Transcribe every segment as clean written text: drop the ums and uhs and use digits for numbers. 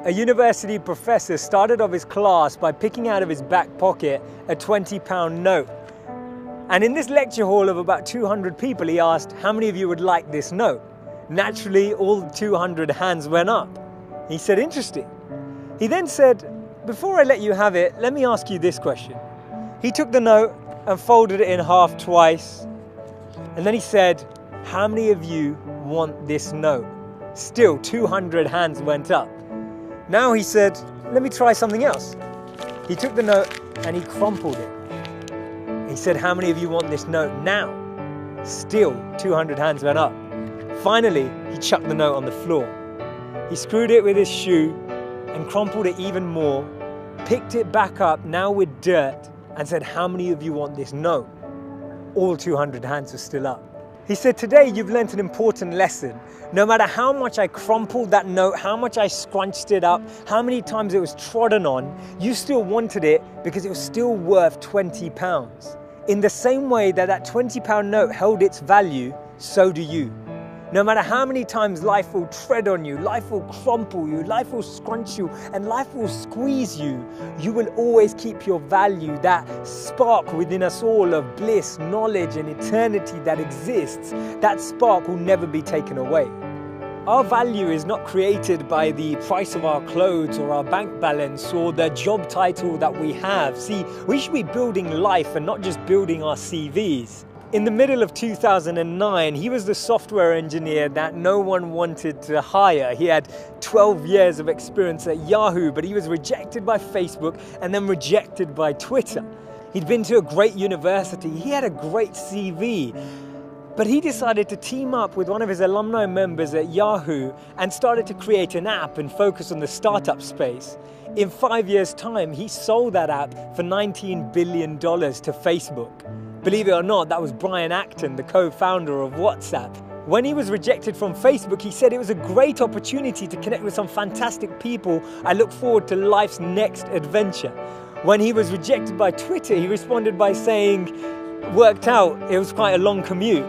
A university professor started off his class by picking out of his back pocket a £20 note. And in this lecture hall of about 200 people, he asked, how many of you would like this note? Naturally, all 200 hands went up. He said, interesting. He then said, before I let you have it, let me ask you this question. He took the note and folded it in half twice. And then he said, how many of you want this note? Still, 200 hands went up. Now he said, let me try something else. He took the note and he crumpled it. He said, how many of you want this note now? Still, 200 hands went up. Finally, he chucked the note on the floor. He screwed it with his shoe and crumpled it even more, picked it back up, now with dirt, and said, how many of you want this note? All 200 hands were still up. He said, today you've learnt an important lesson. No matter how much I crumpled that note, how much I scrunched it up, how many times it was trodden on, you still wanted it because it was still worth £20. In the same way that that £20 note held its value, so do you. No matter how many times life will tread on you, life will crumple you, life will scrunch you, and life will squeeze you, you will always keep your value, that spark within us all of bliss, knowledge, and eternity that exists. That spark will never be taken away. Our value is not created by the price of our clothes or our bank balance or the job title that we have. See, we should be building life and not just building our CVs. In the middle of 2009, he was the software engineer that no one wanted to hire. He had 12 years of experience at Yahoo, but he was rejected by Facebook and then rejected by Twitter. He'd been to a great university. He had a great CV. But he decided to team up with one of his alumni members at Yahoo and started to create an app and focus on the startup space. In 5 years' time, he sold that app for $19 billion to Facebook. Believe it or not, that was Brian Acton, the co-founder of WhatsApp. When he was rejected from Facebook, he said it was a great opportunity to connect with some fantastic people. I look forward to life's next adventure. When he was rejected by Twitter, he responded by saying, worked out, it was quite a long commute.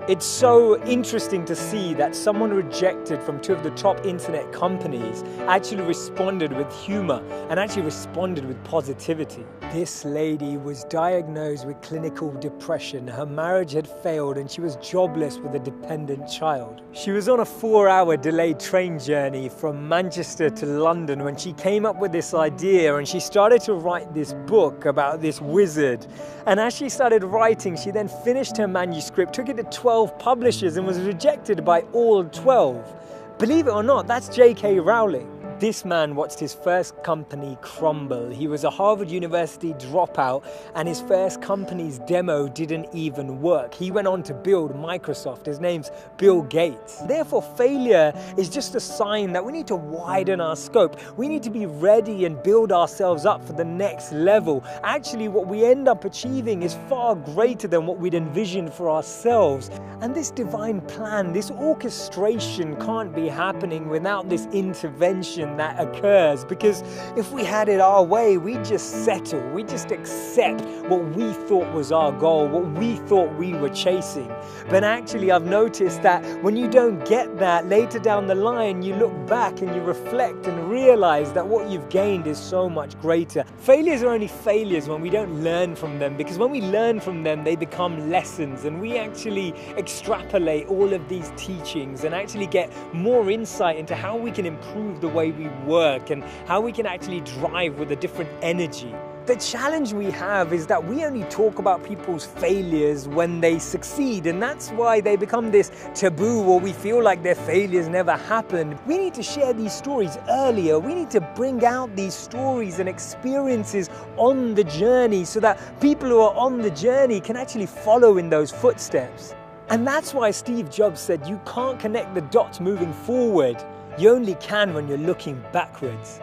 It's so interesting to see that someone rejected from two of the top internet companies actually responded with humor and actually responded with positivity. This lady was diagnosed with clinical depression. Her marriage had failed and she was jobless with a dependent child. She was on a 4-hour delayed train journey from Manchester to London when she came up with this idea, and she started to write this book about this wizard. And as she started writing, she then finished her manuscript, took it to 12 publishers and was rejected by all 12. Believe it or not, that's J.K. Rowling. This man watched his first company crumble. He was a Harvard University dropout and his first company's demo didn't even work. He went on to build Microsoft. His name's Bill Gates. Therefore, failure is just a sign that we need to widen our scope. We need to be ready and build ourselves up for the next level. Actually, what we end up achieving is far greater than what we'd envisioned for ourselves. And this divine plan, this orchestration can't be happening without this intervention that occurs, because if we had it our way, we'd just settle, we'd just accept what we thought was our goal, what we thought we were chasing. But actually, I've noticed that when you don't get that, later down the line, you look back and you reflect and realize that what you've gained is so much greater. Failures are only failures when we don't learn from them, because when we learn from them, they become lessons, and we actually extrapolate all of these teachings and actually get more insight into how we can improve the way we work and how we can actually drive with a different energy. The challenge we have is that we only talk about people's failures when they succeed, and that's why they become this taboo, or we feel like their failures never happened. We need to share these stories earlier. We need to bring out these stories and experiences on the journey so that people who are on the journey can actually follow in those footsteps. And that's why Steve Jobs said you can't connect the dots moving forward. You only can when you're looking backwards.